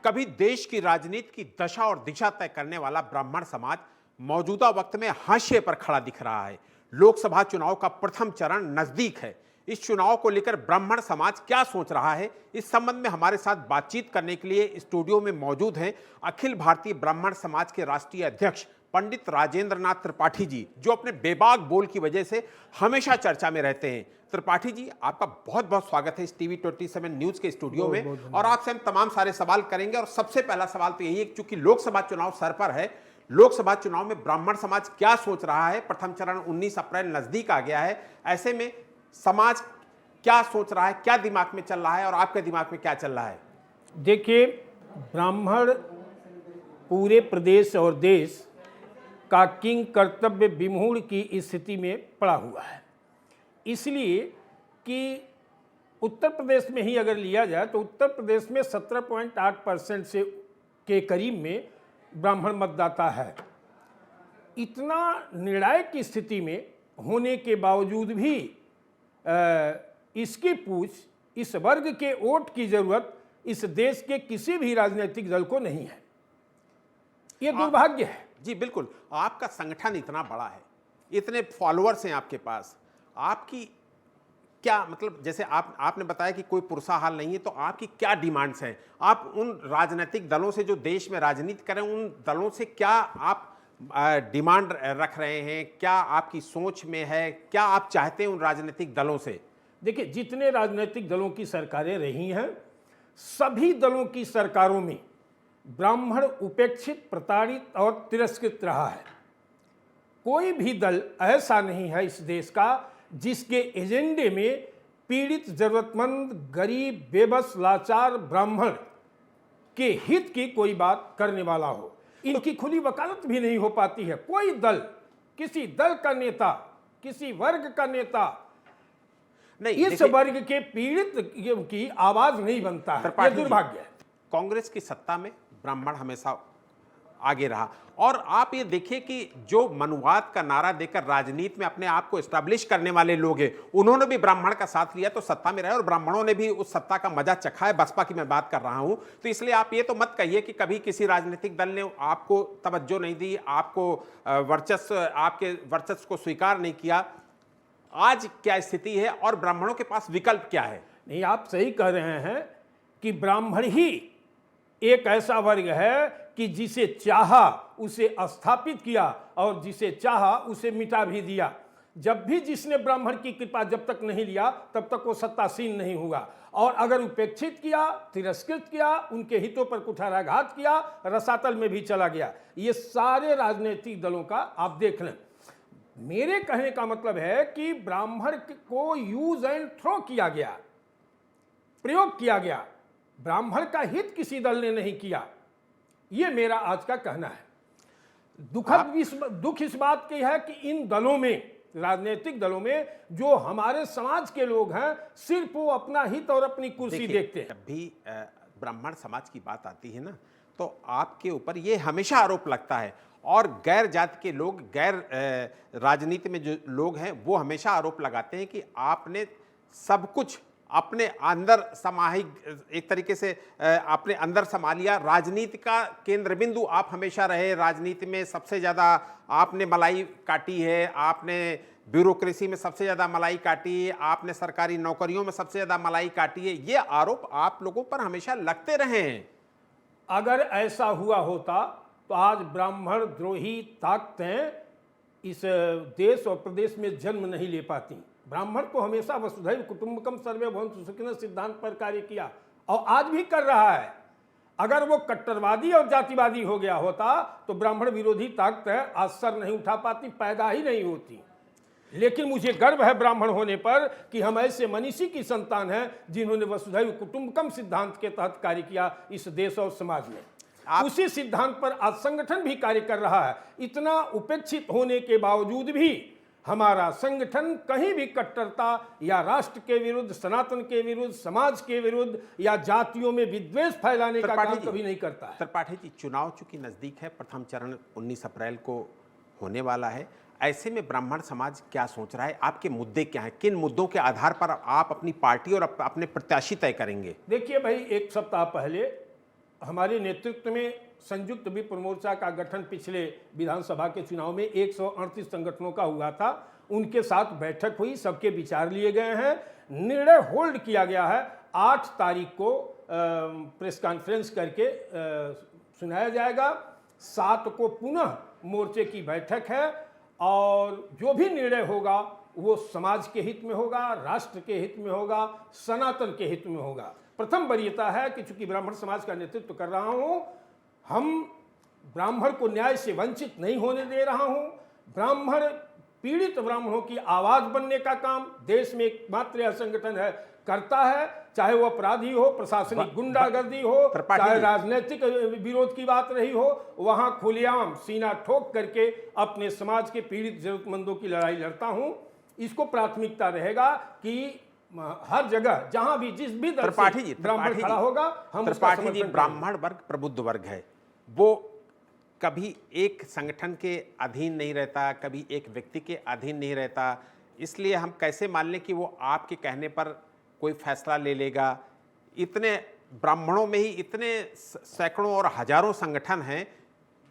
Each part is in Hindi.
कभी देश की राजनीति की दशा और दिशा तय करने वाला ब्राह्मण समाज मौजूदा वक्त में हाशिए पर खड़ा दिख रहा है। लोकसभा चुनाव का प्रथम चरण नजदीक है। इस चुनाव को लेकर ब्राह्मण समाज क्या सोच रहा है, इस संबंध में हमारे साथ बातचीत करने के लिए स्टूडियो में मौजूद हैं अखिल भारतीय ब्राह्मण समाज के राष्ट्रीय अध्यक्ष पंडित राजेंद्र नाथ त्रिपाठी जी, जो अपने बेबाक बोल की वजह से हमेशा चर्चा में रहते हैं। त्रिपाठी जी, आपका बहुत बहुत स्वागत है इस टीवी 27 न्यूज के स्टूडियो में। और आपसे हम तमाम सारे सवाल करेंगे। और सबसे पहला सवाल तो यही है, चूंकि लोकसभा चुनाव सर पर है, लोकसभा चुनाव में ब्राह्मण समाज क्या सोच रहा है। प्रथम चरण 19 अप्रैल नजदीक आ गया है। ऐसे में समाज क्या सोच रहा है, क्या दिमाग में चल रहा है और आपके दिमाग में क्या चल रहा है? देखिए, ब्राह्मण पूरे प्रदेश और देश का किंग कर्तव्य विमूढ़ की स्थिति में पड़ा हुआ है। इसलिए कि उत्तर प्रदेश में ही अगर लिया जाए तो उत्तर प्रदेश में 17.8% से के करीब में ब्राह्मण मतदाता है। इतना निर्णायक की स्थिति में होने के बावजूद भी इसकी पूछ, इस वर्ग के वोट की जरूरत इस देश के किसी भी राजनीतिक दल को नहीं है। ये दुर्भाग्य है। जी बिल्कुल, आपका संगठन इतना बड़ा है, इतने फॉलोअर्स हैं आपके पास, आपकी क्या मतलब, जैसे आपने बताया कि कोई पुरसा हाल नहीं है, तो आपकी क्या डिमांड्स हैं? आप उन राजनीतिक दलों से जो देश में राजनीति करें, उन दलों से क्या आप डिमांड रख रहे हैं? क्या आपकी सोच में है? क्या आप चाहते हैं उन राजनीतिक दलों से? देखिए, जितने राजनीतिक दलों की सरकारें रही हैं, सभी दलों की सरकारों में ब्राह्मण उपेक्षित, प्रताड़ित और तिरस्कृत रहा है। कोई भी दल ऐसा नहीं है इस देश का जिसके एजेंडे में पीड़ित, जरूरतमंद, गरीब, बेबस, लाचार ब्राह्मण के हित की कोई बात करने वाला हो। इनकी खुली वकालत भी नहीं हो पाती है। कोई दल, किसी दल का नेता, किसी वर्ग का नेता नहीं इस वर्ग के पीड़ित की आवाज नहीं बनता है। ये दुर्भाग्य है। कांग्रेस की सत्ता में ब्राह्मण हमेशा आगे रहा। और आप ये देखिए कि जो मनुवाद का नारा देकर राजनीति में अपने आप को एस्टैब्लिश करने वाले लोग हैं, उन्होंने भी ब्राह्मण का साथ लिया तो सत्ता में रहे, और ब्राह्मणों ने भी उस सत्ता का मजा चखा है। बसपा की मैं बात कर रहा हूं। तो इसलिए आप ये तो मत कहिए कि कभी किसी राजनीतिक दल ने आपको तवज्जो नहीं दी, आपको आपके वर्चस्व को स्वीकार नहीं किया। आज क्या स्थिति है और ब्राह्मणों के पास विकल्प क्या है? नहीं, आप सही कह रहे हैं कि ब्राह्मण ही एक ऐसा वर्ग है कि जिसे चाहा उसे स्थापित किया और जिसे चाहा उसे मिटा भी दिया। जब भी जिसने ब्राह्मण की कृपा जब तक नहीं लिया तब तक वो सत्तासीन नहीं हुआ। और अगर उपेक्षित किया, तिरस्कृत किया, उनके हितों पर कुठाराघात किया, रसातल में भी चला गया। ये सारे राजनीतिक दलों का आप देख लें। मेरे कहने का मतलब है कि ब्राह्मण को यूज एंड थ्रो किया गया, प्रयोग किया गया। ब्राह्मण का हित किसी दल ने नहीं किया। यह मेरा आज का कहना है। दुख इस बात की है कि इन दलों में, राजनीतिक दलों में जो हमारे समाज के लोग हैं, सिर्फ वो अपना हित और अपनी कुर्सी देखते हैं। जब भी ब्राह्मण समाज की बात आती है ना, तो आपके ऊपर ये हमेशा आरोप लगता है, और गैर जाति के लोग, गैर राजनीति में जो लोग हैं, वो हमेशा आरोप लगाते हैं कि आपने सब कुछ अपने अंदर समाहिक, एक तरीके से अपने अंदर समा लिया। राजनीति का केंद्र बिंदु आप हमेशा रहे। राजनीति में सबसे ज़्यादा आपने मलाई काटी है, आपने ब्यूरोक्रेसी में सबसे ज़्यादा मलाई काटी है, आपने सरकारी नौकरियों में सबसे ज़्यादा मलाई काटी है। ये आरोप आप लोगों पर हमेशा लगते रहे हैं। अगर ऐसा हुआ होता तो आज ब्राह्मण द्रोही ताकतें इस देश और प्रदेश में जन्म नहीं ले पाती। ब्राह्मण को हमेशा वसुधैव कुटुंबकम सर्वे भवन्तु सुखिनः सिद्धांत पर कार्य किया और आज भी कर रहा है। अगर वो कट्टरवादी और जातिवादी हो गया होता तो ब्राह्मण विरोधी ताकतें आज सर नहीं उठा पाती, पैदा ही नहीं होती। लेकिन मुझे गर्व है ब्राह्मण होने पर कि हम ऐसे मनीषी की संतान हैं जिन्होंने वसुधैव कुटुंबकम सिद्धांत के तहत कार्य किया इस देश और समाज में। उसी सिद्धांत पर आज संगठन भी कार्य कर रहा है। इतना उपेक्षित होने के बावजूद भी हमारा संगठन कहीं भी कट्टरता या राष्ट्र के विरुद्ध, सनातन के विरुद्ध, समाज के विरुद्ध या जातियों में विद्वेष फैलाने का काम कभी नहीं करता है। त्रिपाठी जी, चुनाव चूंकि नजदीक है, प्रथम चरण 19 अप्रैल को होने वाला है, ऐसे में ब्राह्मण समाज क्या सोच रहा है? आपके मुद्दे क्या हैं? किन मुद्दों के आधार पर आप अपनी पार्टी और अपने प्रत्याशी तय करेंगे? देखिए भाई, एक सप्ताह पहले हमारे नेतृत्व में संयुक्त विप्र मोर्चा का गठन पिछले विधानसभा के चुनाव में 138 संगठनों का हुआ था। उनके साथ बैठक हुई, सबके विचार लिए गए हैं, निर्णय होल्ड किया गया है। 8 तारीख को प्रेस कॉन्फ्रेंस करके सुनाया जाएगा। 7 को पुनः मोर्चे की बैठक है और जो भी निर्णय होगा वो समाज के हित में होगा, राष्ट्र के हित में होगा, सनातन के हित में होगा। प्रथम वरीयता है कि चूंकि ब्राह्मण समाज का नेतृत्व कर रहा हूं, हम ब्राह्मण को न्याय से वंचित नहीं होने दे रहा हूं। ब्राह्मण पीड़ित ब्राह्मणों की आवाज बनने का काम देश में एकमात्र यह संगठन है करता है, चाहे वो अपराधी हो, प्रशासनिक गुंडागर्दी हो, चाहे राजनीतिक विरोध की बात रही हो, वहां खुलेआम सीना ठोक करके अपने समाज के पीड़ित जरूरतमंदों की लड़ाई लड़ता हूं। इसको प्राथमिकता रहेगा कि हर जगह जहां भी जिस भी दल से ब्राह्मण खड़ा होगा हम उसका समर्थन करेंगे। ब्राह्मण वर्ग प्रबुद्ध वर्ग है, वो कभी एक संगठन के अधीन नहीं रहता, कभी एक व्यक्ति के अधीन नहीं रहता। इसलिए हम कैसे मान लें कि वो आपके कहने पर कोई फैसला ले लेगा। इतने ब्राह्मणों में ही इतने सैकड़ों और हजारों संगठन हैं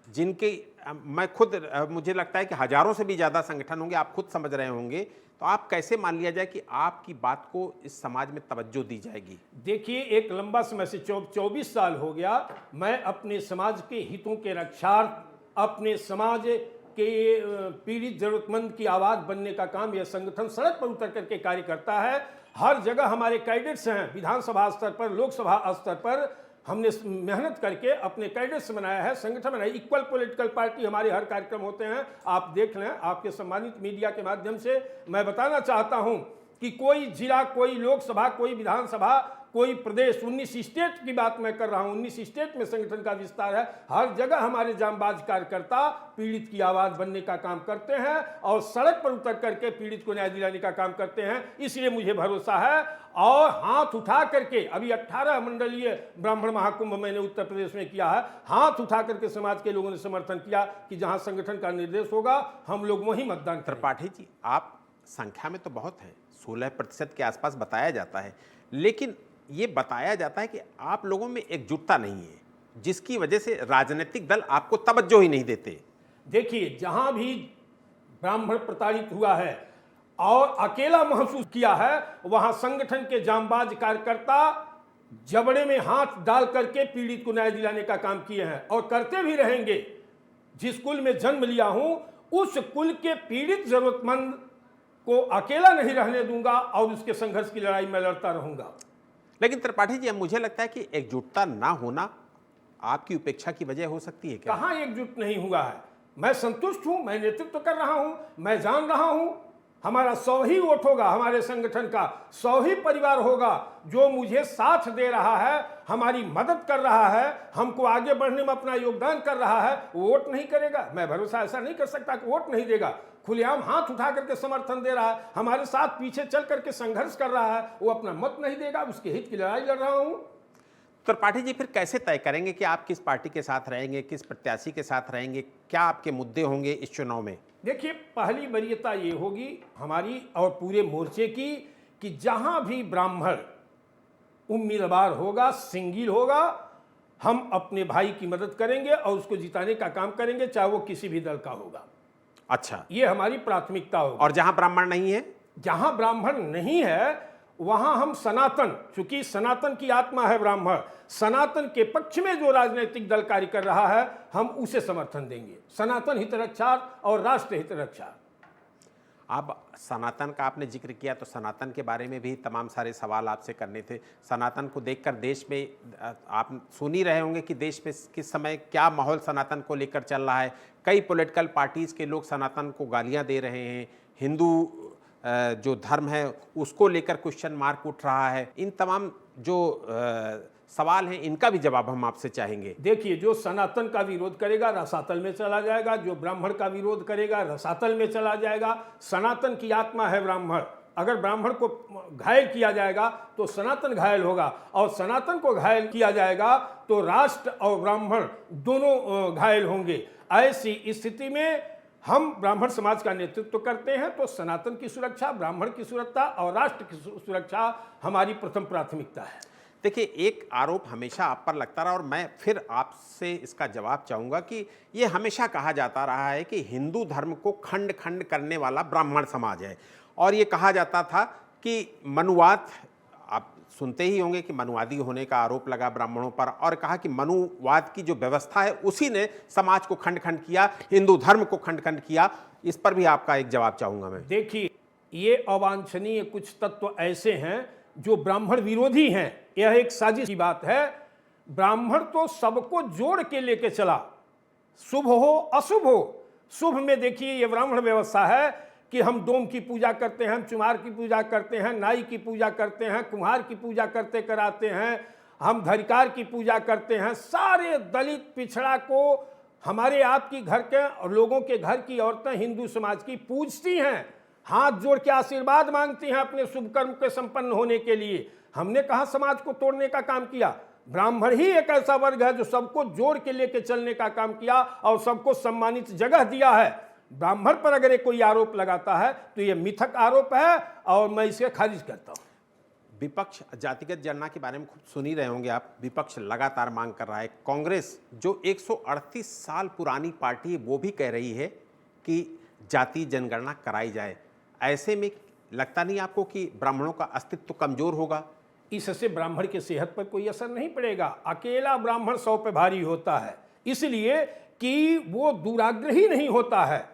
जिनके मैं खुद मुझे लगता है कि हजारों से भी ज़्यादा संगठन होंगे, आप खुद समझ रहे होंगे। तो आप कैसे मान लिया जाए कि आपकी बात को इस समाज में तवज्जो दी जाएगी? देखिए, एक लंबा समय से 24 साल हो गया मैं अपने समाज के हितों के रक्षार्थ, अपने समाज के पीड़ित जरूरतमंद की आवाज़ बनने का काम यह संगठन सड़क पर उतर करके कार्य करता है। हर जगह हमारे कैडेट्स हैं, विधानसभा स्तर पर, लोकसभा स्तर पर हमने मेहनत करके अपने कैडेट्स बनाया है, संगठन बनाया। इक्वल पॉलिटिकल पार्टी हमारे हर कार्यक्रम होते हैं, आप देख लें। आपके सम्मानित मीडिया के माध्यम से मैं बताना चाहता हूं कि कोई जिला, कोई लोकसभा, कोई विधानसभा, कोई प्रदेश, 19 स्टेट की बात मैं कर रहा हूं, 19 स्टेट में संगठन का विस्तार है। हर जगह हमारे जांबाज कार्यकर्ता पीड़ित की आवाज बनने का काम करते हैं और सड़क पर उतर करके पीड़ित को न्याय दिलाने का काम करते हैं। इसलिए मुझे भरोसा है और हाथ उठा करके अभी 18 मंडलीय ब्राह्मण महाकुंभ मैंने उत्तर प्रदेश में किया है। हाथ उठा करके समाज के लोगों ने समर्थन किया कि जहां संगठन का निर्देश होगा हम लोग वहीं मतदान करेंगे। त्रिपाठी जी, आप संख्या में तो बहुत हैं, 16% के आसपास बताया जाता है, लेकिन ये बताया जाता है कि आप लोगों में एकजुटता नहीं है, जिसकी वजह से राजनीतिक दल आपको तवज्जो ही नहीं देते। देखिए, जहां भी ब्राह्मण प्रताड़ित हुआ है और अकेला महसूस किया है, वहां संगठन के जांबाज कार्यकर्ता जबड़े में हाथ डाल करके पीड़ित को न्याय दिलाने का काम किए हैं और करते भी रहेंगे। जिस कुल में जन्म लिया हूं, उस कुल के पीड़ित जरूरतमंद को अकेला नहीं रहने दूंगा और उसके संघर्ष की लड़ाई में लड़ता रहूंगा। लेकिन त्रिपाठी जी, मुझे लगता है कि एकजुटता ना होना आपकी उपेक्षा की वजह हो सकती है क्या? कहां एकजुट नहीं हुआ है? मैं संतुष्ट हूं, मैं नेतृत्व कर रहा हूं, मैं जान रहा हूं हमारा 100 ही वोट होगा, हमारे संगठन का 100 ही परिवार होगा जो मुझे साथ दे रहा है, हमारी मदद कर रहा है, हमको आगे बढ़ने में अपना योगदान कर रहा है। वोट नहीं करेगा, मैं भरोसा ऐसा नहीं कर सकता कि वोट नहीं देगा। खुलेआम हाथ उठा करके समर्थन दे रहा है, हमारे साथ पीछे चल करके संघर्ष कर रहा है, वो अपना मत नहीं देगा, उसके हित की लड़ाई लड़ रहा हूं। त्रिपाठी जी, फिर कैसे तय करेंगे कि आप किस पार्टी के साथ रहेंगे, किस प्रत्याशी के साथ रहेंगे? क्या आपके मुद्दे होंगे इस चुनाव में? देखिए, पहली वरीयता ये होगी हमारी और पूरे मोर्चे की कि जहां भी ब्राह्मण उम्मीदवार होगा, सिंगल होगा, हम अपने भाई की मदद करेंगे और उसको जिताने का काम करेंगे, चाहे वो किसी भी दल का होगा। अच्छा, ये हमारी प्राथमिकता होगी। और जहां ब्राह्मण नहीं है? जहां ब्राह्मण नहीं है वहां हम सनातन, चूंकि सनातन की आत्मा है ब्राह्मण, सनातन के पक्ष में जो राजनीतिक दल कार्य कर रहा है हम उसे समर्थन देंगे। सनातन हित रक्षा और राष्ट्र हित रक्षा। अब सनातन का आपने जिक्र किया तो सनातन के बारे में भी तमाम सारे सवाल आपसे करने थे। सनातन को देखकर देश में आप सुन ही रहे होंगे कि देश में किस समय क्या माहौल सनातन को लेकर चल रहा है। कई पॉलिटिकल पार्टीज़ के लोग सनातन को गालियां दे रहे हैं, हिंदू जो धर्म है उसको लेकर क्वेश्चन मार्क उठ रहा है। इन तमाम जो सवाल हैं इनका भी जवाब हम आपसे चाहेंगे। देखिए, जो सनातन का विरोध करेगा रसातल में चला जाएगा, जो ब्राह्मण का विरोध करेगा रसातल में चला जाएगा। सनातन की आत्मा है ब्राह्मण, अगर ब्राह्मण को घायल किया जाएगा तो सनातन घायल होगा और सनातन को घायल किया जाएगा तो राष्ट्र और ब्राह्मण दोनों घायल होंगे। ऐसी स्थिति में हम ब्राह्मण समाज का नेतृत्व करते हैं तो सनातन की सुरक्षा, ब्राह्मण की सुरक्षा और राष्ट्र की सुरक्षा हमारी प्रथम प्राथमिकता है। देखिए, एक आरोप हमेशा आप पर लगता रहा और मैं फिर आपसे इसका जवाब चाहूंगा कि ये हमेशा कहा जाता रहा है कि हिंदू धर्म को खंड खंड करने वाला ब्राह्मण समाज है। और ये कहा जाता था कि मनुवाद, आप सुनते ही होंगे कि मनुवादी होने का आरोप लगा ब्राह्मणों पर, और कहा कि मनुवाद की जो व्यवस्था है उसी ने समाज को खंड खंड किया, हिंदू धर्म को खंड खंड किया। इस पर भी आपका एक जवाब चाहूंगा मैं। देखिए, ये अवांछनीय कुछ तत्व ऐसे हैं जो ब्राह्मण विरोधी हैं। यह एक साजिश की बात है। ब्राह्मण तो सबको जोड़ के लेके चला, शुभ हो अशुभ हो। शुभ में देखिए ये ब्राह्मण व्यवस्था है कि हम डोम की पूजा करते हैं, हम चुमार की पूजा करते हैं, नाई की पूजा करते हैं, कुम्हार की पूजा करते कराते हैं, हम धरिकार की पूजा करते हैं। सारे दलित पिछड़ा को हमारे आपकी घर के और लोगों के घर की औरतें हिंदू समाज की पूजती हैं, हाथ जोड़ के आशीर्वाद मांगती हैं अपने शुभ कर्म के संपन्न होने के लिए। हमने कहा समाज को तोड़ने का काम किया। ब्राह्मण ही एक ऐसा वर्ग है जो सबको जोड़ के लेके चलने का काम किया और सबको सम्मानित जगह दिया है। ब्राह्मण पर अगर कोई आरोप लगाता है तो यह मिथक आरोप है और मैं इसे खारिज करता हूं। विपक्ष जातिगत जनगणना के बारे में खुद सुन ही रहे होंगे आप। विपक्ष लगातार मांग कर रहा है। कांग्रेस जो 138 साल पुरानी पार्टी है वो भी कह रही है कि जाति जनगणना कराई जाए। ऐसे में लगता नहीं आपको कि ब्राह्मणों का अस्तित्व कमजोर होगा? इससे ब्राह्मण की सेहत पर कोई असर नहीं पड़ेगा। अकेला ब्राह्मण 100 पे भारी होता है, इसलिए कि वो दुराग्रही नहीं होता है,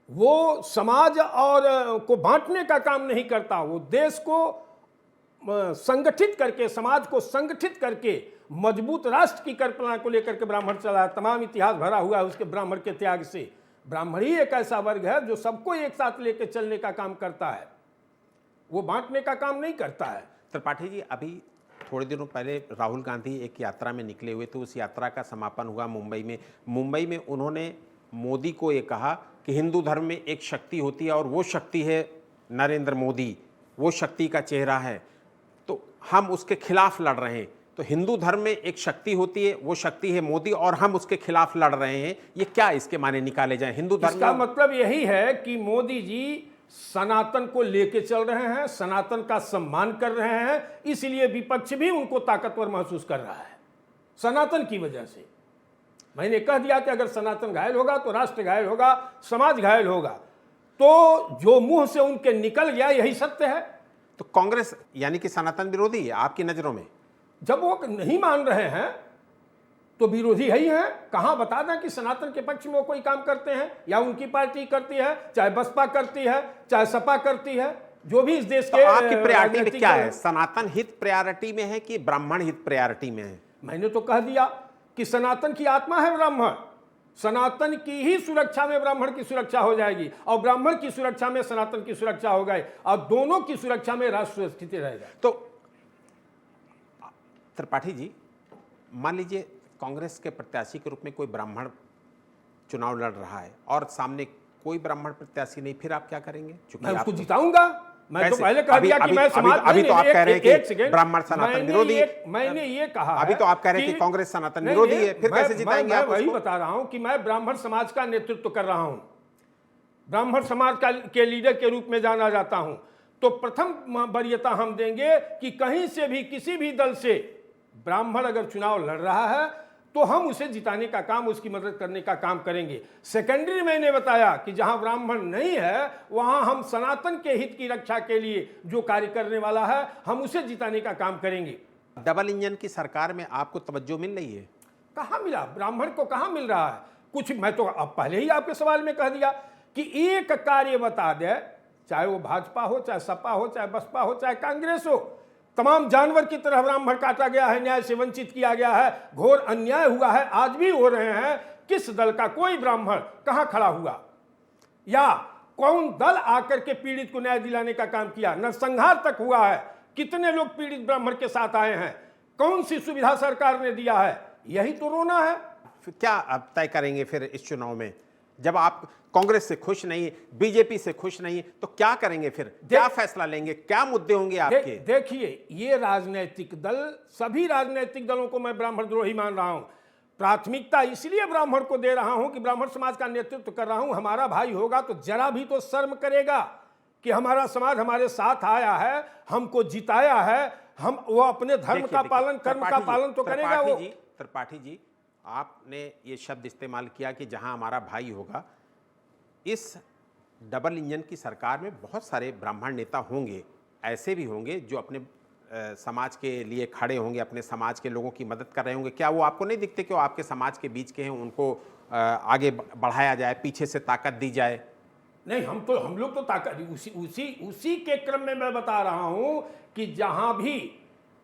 वो समाज और को बांटने का काम नहीं करता, वो देश को संगठित करके, समाज को संगठित करके मजबूत राष्ट्र की कल्पना को लेकर के ब्राह्मण चला है। तमाम इतिहास भरा हुआ है उसके ब्राह्मण के त्याग से। ब्राह्मण ही एक ऐसा वर्ग है जो सबको एक साथ लेकर चलने का काम करता है, वो बांटने का काम नहीं करता है। त्रिपाठी जी, अभी थोड़े दिनों पहले राहुल गांधी एक यात्रा में निकले हुए थे। उस यात्रा का समापन हुआ मुंबई में। मुंबई में उन्होंने मोदी को ये कहा कि हिंदू धर्म में एक शक्ति होती है और वो शक्ति है नरेंद्र मोदी, वो शक्ति का चेहरा है, तो हम उसके खिलाफ लड़ रहे हैं। तो हिंदू धर्म में एक शक्ति होती है, वो शक्ति है मोदी, और हम उसके खिलाफ लड़ रहे हैं। ये क्या इसके माने निकाले जाएं? हिंदू धर्म का मतलब यही है कि मोदी जी सनातन को लेके चल रहे हैं, सनातन का सम्मान कर रहे हैं, इसलिए विपक्ष भी उनको ताकतवर महसूस कर रहा है सनातन की वजह से। मैंने कह दिया कि अगर सनातन घायल होगा तो राष्ट्र घायल होगा, समाज घायल होगा। तो जो मुंह से उनके निकल गया यही सत्य है। तो कांग्रेस यानी कि सनातन विरोधी है आपकी नजरों में? जब वो नहीं मान रहे हैं तो विरोधी है ही हैं। कहां बता दें कि सनातन के पक्ष में वो कोई काम करते हैं, या उनकी पार्टी करती है, चाहे बसपा करती है, चाहे सपा करती है, जो भी इस देश के आपकी प्रायोरिटी में क्या है? सनातन हित प्रायोरिटी में है कि ब्राह्मण हित प्रायोरिटी में है? मैंने तो कह दिया कि सनातन की आत्मा है ब्राह्मण। सनातन की ही सुरक्षा में ब्राह्मण की सुरक्षा हो जाएगी, और ब्राह्मण की सुरक्षा में सनातन की सुरक्षा हो गई, और दोनों की सुरक्षा में राष्ट्र स्थित रहेगा। तो त्रिपाठी जी, मान लीजिए कांग्रेस के प्रत्याशी के रूप में कोई ब्राह्मण चुनाव लड़ रहा है और सामने कोई ब्राह्मण प्रत्याशी नहीं, फिर आप क्या करेंगे? मैं उसको जिताऊंगा। मैं तो पहले कह दिया कि मैं समाज, अभी तो आप कह रहे हैं कि ब्राह्मण सनातन विरोधी। मैंने ये कहा, अभी तो आप कह रहे हैं कि कांग्रेस सनातन विरोधी है, फिर कैसे जिताएंगे आप? वही बता रहा हूं कि मैं ब्राह्मण समाज का नेतृत्व कर रहा हूं, ब्राह्मण समाज के लीडर के रूप में जाना जाता हूं। तो प्रथम वरीयता हम देंगे कि कहीं से भी किसी भी दल से ब्राह्मण अगर चुनाव लड़ रहा है तो हम उसे जिताने का काम, उसकी मदद करने का काम करेंगे। सेकेंडरी मैंने बताया कि जहां ब्राह्मण नहीं है वहां हम सनातन के हित की रक्षा के लिए जो कार्य करने वाला है हम उसे जिताने का काम करेंगे। डबल इंजन की सरकार में आपको तवज्जो मिल रही है? कहां मिला, ब्राह्मण को कहां मिल रहा है कुछ? मैं तो अब पहले ही आपके सवाल में कह दिया कि एक कार्य बता दे, चाहे वो भाजपा हो, चाहे सपा हो, चाहे बसपा हो, चाहे कांग्रेस हो, तमाम जानवर की तरह ब्राह्मण काटा गया है, न्याय से वंचित किया गया है, घोर अन्याय हुआ है, आज भी हो रहे हैं। किस दल का कोई ब्राह्मण कहां खड़ा हुआ, या कौन दल आकर के पीड़ित को न्याय दिलाने का काम किया? नरसंहार तक हुआ है, कितने लोग पीड़ित ब्राह्मण के साथ आए हैं, कौन सी सुविधा सरकार ने दिया है? यही तो रोना है। क्या आप तय करेंगे फिर इस चुनाव में? जब आप कांग्रेस से खुश नहीं, बीजेपी से खुश नहीं, तो क्या करेंगे फिर? क्या फैसला लेंगे? क्या मुद्दे होंगे आपके? देखिए, ये राजनीतिक दल, सभी राजनीतिक दलों को मैं ब्राह्मण द्रोही मान रहा हूं। प्राथमिकता इसलिए ब्राह्मण को दे रहा हूं कि ब्राह्मण समाज का नेतृत्व कर रहा हूं। हमारा भाई होगा तो जरा भी तो शर्म करेगा कि हमारा समाज हमारे साथ आया है, हमको जिताया है, हम वो अपने धर्म देखिए, का देखिए, पालन, कर्म का त्रिपाठी जी, पालन तो करेगा वो। त्रिपाठी जी, आपने ये शब्द इस्तेमाल किया कि जहां हमारा भाई होगा। इस डबल इंजन की सरकार में बहुत सारे ब्राह्मण नेता होंगे, ऐसे भी होंगे जो अपने समाज के लिए खड़े होंगे, अपने समाज के लोगों की मदद कर रहे होंगे। क्या वो आपको नहीं दिखते कि वो आपके समाज के बीच के हैं, उनको आगे बढ़ाया जाए, पीछे से ताकत दी जाए? नहीं, हम लोग तो ताकत उसी के क्रम में मैं बता रहा हूं कि जहां भी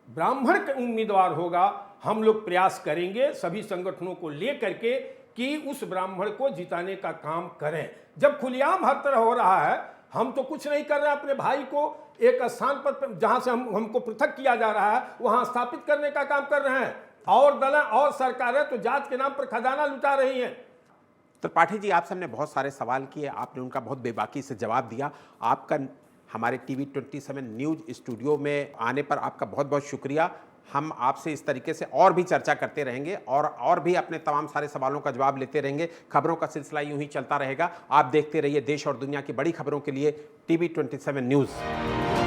ब्राह्मण का उम्मीदवार होगा, हम लोग प्रयास करेंगे सभी संगठनों को लेकर के कि उस ब्राह्मण को जिताने का काम करें। जब खुलेआम हर तरह हो रहा है, हम तो कुछ नहीं कर रहे हैं, अपने भाई को एक स्थान पर जहां से हमको पृथक किया जा रहा है वहां स्थापित करने का काम कर रहे हैं। और दल और सरकारें तो जात के नाम पर खजाना लुटा रही हैं। त्रिपाठी जी, आपसे हमने बहुत सारे सवाल किए, आपने उनका बहुत बेबाकी से जवाब दिया। आपका हमारे टीवी 27 न्यूज़ स्टूडियो में आने पर आपका बहुत बहुत शुक्रिया। हम आपसे इस तरीके से और भी चर्चा करते रहेंगे और भी अपने तमाम सारे सवालों का जवाब लेते रहेंगे। खबरों का सिलसिला यूं ही चलता रहेगा। आप देखते रहिए देश और दुनिया की बड़ी खबरों के लिए टीवी 27 न्यूज़।